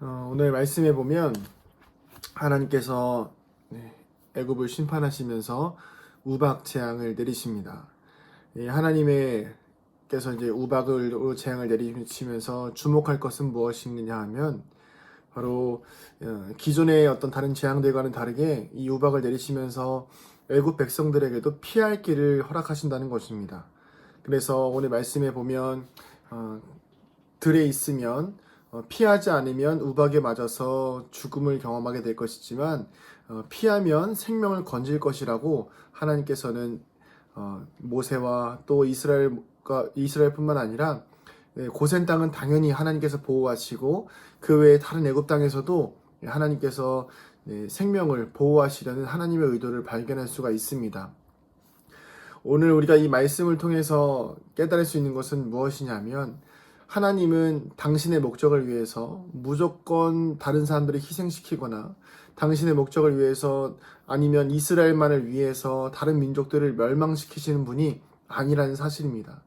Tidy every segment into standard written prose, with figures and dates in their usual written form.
오늘 말씀해 보면 하나님께서 애굽을 심판하시면서 우박 재앙을 내리십니다. 하나님께서 이제 우박으로 재앙을 내리시면서 주목할 것은 무엇이냐 하면 바로 기존의 어떤 다른 재앙들과는 다르게 이 우박을 내리시면서 애굽 백성들에게도 피할 길을 허락하신다는 것입니다. 그래서 오늘 말씀해 보면 들에 있으면 피하지 않으면 우박에 맞아서 죽음을 경험하게 될 것이지만 피하면 생명을 건질 것이라고 하나님께서는 모세와 또 이스라엘뿐만 아니라 고센 땅은 당연히 하나님께서 보호하시고 그 외에 다른 애굽 땅에서도 하나님께서 생명을 보호하시려는 하나님의 의도를 발견할 수가 있습니다. 오늘 우리가 이 말씀을 통해서 깨달을 수 있는 것은 무엇이냐면 하나님은 당신의 목적을 위해서 무조건 다른 사람들을 희생시키거나 당신의 목적을 위해서 아니면 이스라엘만을 위해서 다른 민족들을 멸망시키시는 분이 아니라는 사실입니다.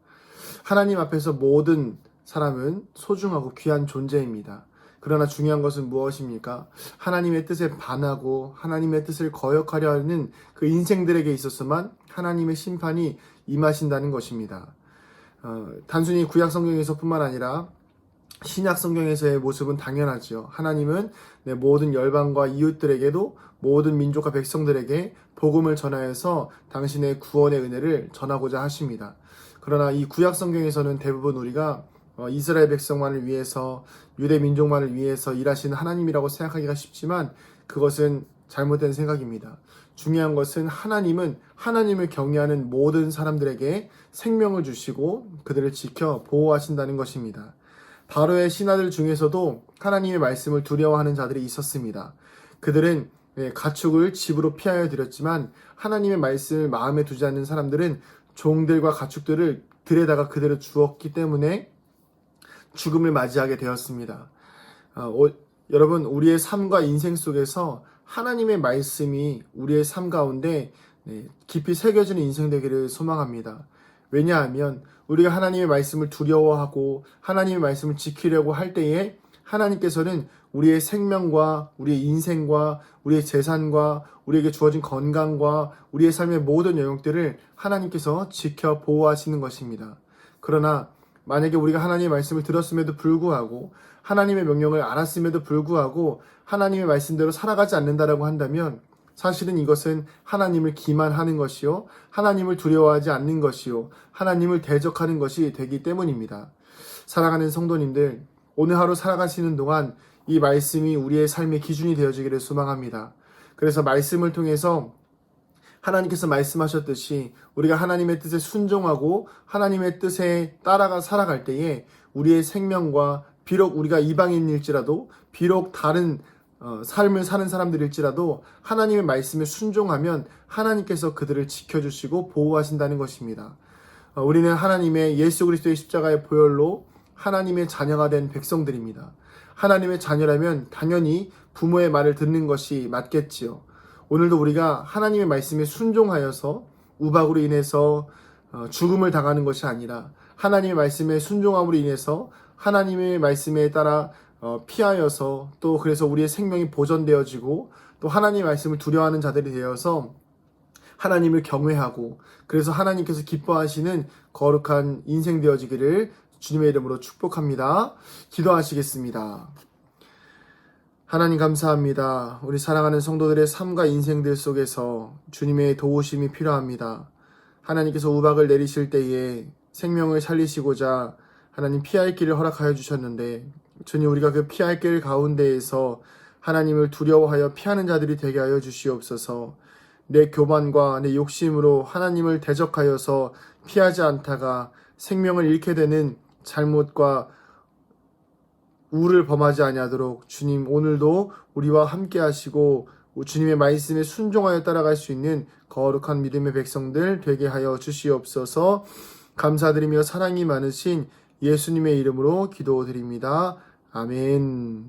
하나님 앞에서 모든 사람은 소중하고 귀한 존재입니다. 그러나 중요한 것은 무엇입니까? 하나님의 뜻에 반하고 하나님의 뜻을 거역하려 하는 그 인생들에게 있어서만 하나님의 심판이 임하신다는 것입니다. 단순히 구약 성경에서뿐만 아니라 신약 성경에서의 모습은 당연하지요. 하나님은 모든 열방과 이웃들에게도 모든 민족과 백성들에게 복음을 전하여서 당신의 구원의 은혜를 전하고자 하십니다. 그러나 이 구약 성경에서는 대부분 우리가 이스라엘 백성만을 위해서 유대 민족만을 위해서 일하시는 하나님이라고 생각하기가 쉽지만 그것은 잘못된 생각입니다. 중요한 것은 하나님은 하나님을 경외하는 모든 사람들에게 생명을 주시고 그들을 지켜 보호하신다는 것입니다. 바로의 신하들 중에서도 하나님의 말씀을 두려워하는 자들이 있었습니다. 그들은 가축을 집으로 피하여 드렸지만 하나님의 말씀을 마음에 두지 않는 사람들은 종들과 가축들을 들에다가 그대로 주었기 때문에 죽음을 맞이하게 되었습니다. 여러분, 우리의 삶과 인생 속에서 하나님의 말씀이 우리의 삶 가운데 깊이 새겨지는 인생 되기를 소망합니다. 왜냐하면 우리가 하나님의 말씀을 두려워하고 하나님의 말씀을 지키려고 할 때에 하나님께서는 우리의 생명과 우리의 인생과 우리의 재산과 우리에게 주어진 건강과 우리의 삶의 모든 영역들을 하나님께서 지켜 보호하시는 것입니다. 그러나 만약에 우리가 하나님의 말씀을 들었음에도 불구하고 하나님의 명령을 알았음에도 불구하고 하나님의 말씀대로 살아가지 않는다라고 한다면 사실은 이것은 하나님을 기만하는 것이요, 하나님을 두려워하지 않는 것이요, 하나님을 대적하는 것이 되기 때문입니다. 사랑하는 성도님들, 오늘 하루 살아가시는 동안 이 말씀이 우리의 삶의 기준이 되어지기를 소망합니다. 그래서 말씀을 통해서 하나님께서 말씀하셨듯이 우리가 하나님의 뜻에 순종하고 하나님의 뜻에 따라가 살아갈 때에 우리의 생명과 비록 우리가 이방인일지라도 비록 다른 삶을 사는 사람들일지라도 하나님의 말씀에 순종하면 하나님께서 그들을 지켜주시고 보호하신다는 것입니다. 우리는 하나님의 예수 그리스도의 십자가의 보혈로 하나님의 자녀가 된 백성들입니다. 하나님의 자녀라면 당연히 부모의 말을 듣는 것이 맞겠지요. 오늘도 우리가 하나님의 말씀에 순종하여서 우박으로 인해서 죽음을 당하는 것이 아니라 하나님의 말씀에 순종함으로 인해서 하나님의 말씀에 따라 피하여서 또 그래서 우리의 생명이 보존되어지고 또 하나님의 말씀을 두려워하는 자들이 되어서 하나님을 경외하고 그래서 하나님께서 기뻐하시는 거룩한 인생 되어지기를 주님의 이름으로 축복합니다. 기도하시겠습니다. 하나님 감사합니다. 우리 사랑하는 성도들의 삶과 인생들 속에서 주님의 도우심이 필요합니다. 하나님께서 우박을 내리실 때에 생명을 살리시고자 하나님 피할 길을 허락하여 주셨는데 주님 우리가 그 피할 길 가운데에서 하나님을 두려워하여 피하는 자들이 되게 하여 주시옵소서. 내 교만과 내 욕심으로 하나님을 대적하여서 피하지 않다가 생명을 잃게 되는 잘못과 우를 범하지 아니하도록 주님 오늘도 우리와 함께 하시고 주님의 말씀에 순종하여 따라갈 수 있는 거룩한 믿음의 백성들 되게 하여 주시옵소서. 감사드리며 사랑이 많으신 예수님의 이름으로 기도드립니다. 아멘.